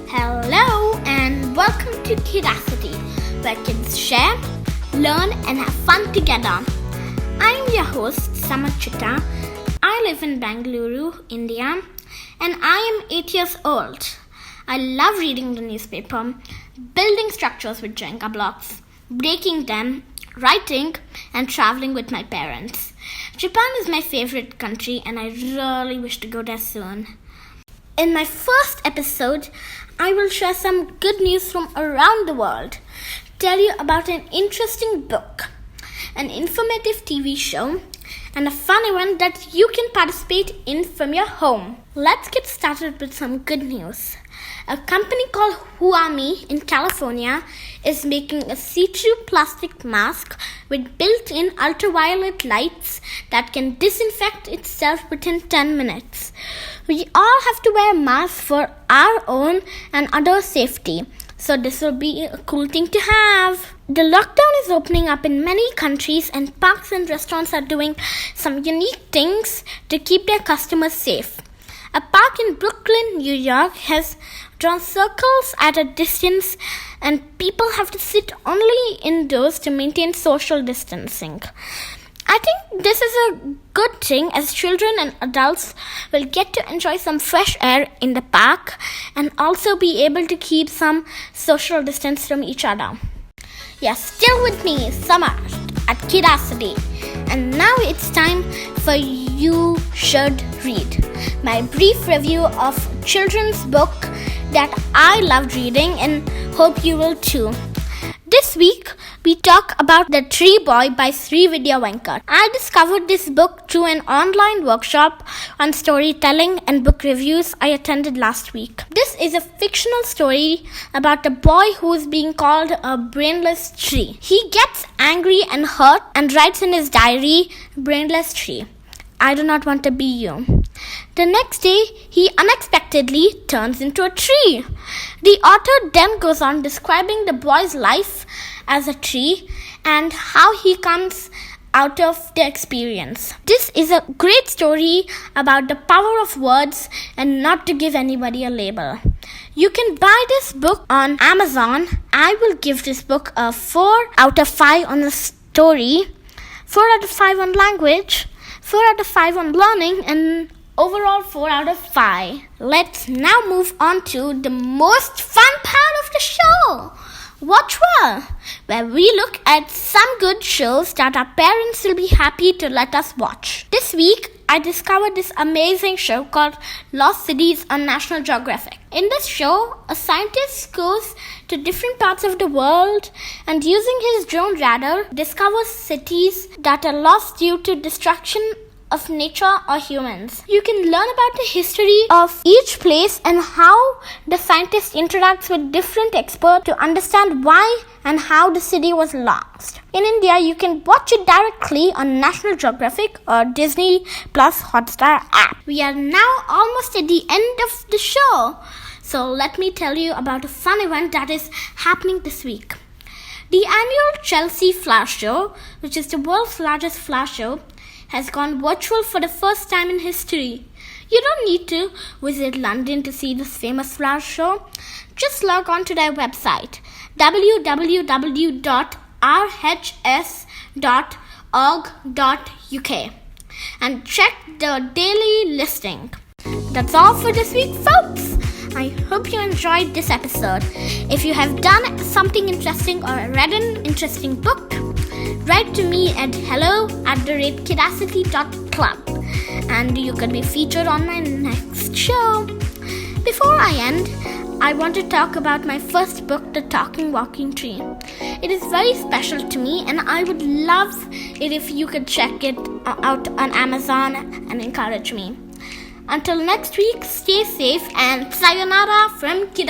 Hello and welcome to Kidacity, where kids share, learn and have fun together. I am your host, Samachita. I live in Bengaluru, India, and I am 8 years old. I love reading the newspaper, building structures with Jenga blocks, breaking them, writing, and traveling with my parents. Japan is my favorite country and I really wish to go there soon. In my first episode, I will share some good news from around the world, tell you about an interesting book, an informative TV show, and a fun event that you can participate in from your home. Let's get started with some good news. A company called Huami in California is making a see-through plastic mask with built-in ultraviolet lights that can disinfect itself within 10 minutes. We all have to wear masks for our own and other safety, so this will be a cool thing to have. The lockdown is opening up in many countries and parks and restaurants are doing some unique things to keep their customers safe. A park in Brooklyn, New York has drawn circles at a distance and people have to sit only indoors to maintain social distancing. I think this is a good thing as children and adults will get to enjoy some fresh air in the park and also be able to keep some social distance from each other. You're still with me, Samar, at Kidacity. And now it's time for You Should Read, my brief review of a children's book that I loved reading and hope you will too. This week, we talk about The Tree Boy by Sri Vidya Venkat. I discovered this book through an online workshop on storytelling and book reviews I attended last week. This is a fictional story about a boy who is being called a brainless tree. He gets angry and hurt and writes in his diary, "Brainless tree, I do not want to be you." The next day, he unexpectedly turns into a tree. The author then goes on describing the boy's life as a tree and how he comes out of the experience. This is a great story about the power of words and not to give anybody a label. You can buy this book on Amazon. I will give this book a 4 out of 5 on the story, 4 out of 5 on language, 4 out of 5 on learning, and overall 4 out of 5. Let's now move on to the most fun part of the show, Watch Well, where we look at some good shows that our parents will be happy to let us watch. This week, I discovered this amazing show called Lost Cities on National Geographic. In this show, a scientist goes to different parts of the world and using his drone radar discovers cities that are lost due to destruction of nature or humans. You can learn about the history of each place and how the scientist interacts with different experts to understand why and how the city was lost. In India, you can watch it directly on National Geographic or Disney Plus Hotstar app. We are now almost at the end of the show, so let me tell you about a fun event that is happening this week. The annual Chelsea Flower Show, which is the world's largest flower show, has gone virtual for the first time in history. You don't need to visit London to see this famous flower show. Just log on to their website, www.rhs.org.uk, and check the daily listing. That's all for this week, folks. I hope you enjoyed this episode. If you have done something interesting or read an interesting book, write to me at hello@kidacity.club and you could be featured on my next show. Before I end, I want to talk about my first book, The Talking Walking Tree. It is very special to me and I would love it if you could check it out on Amazon and encourage me. Until next week, stay safe and sayonara from Kidacity.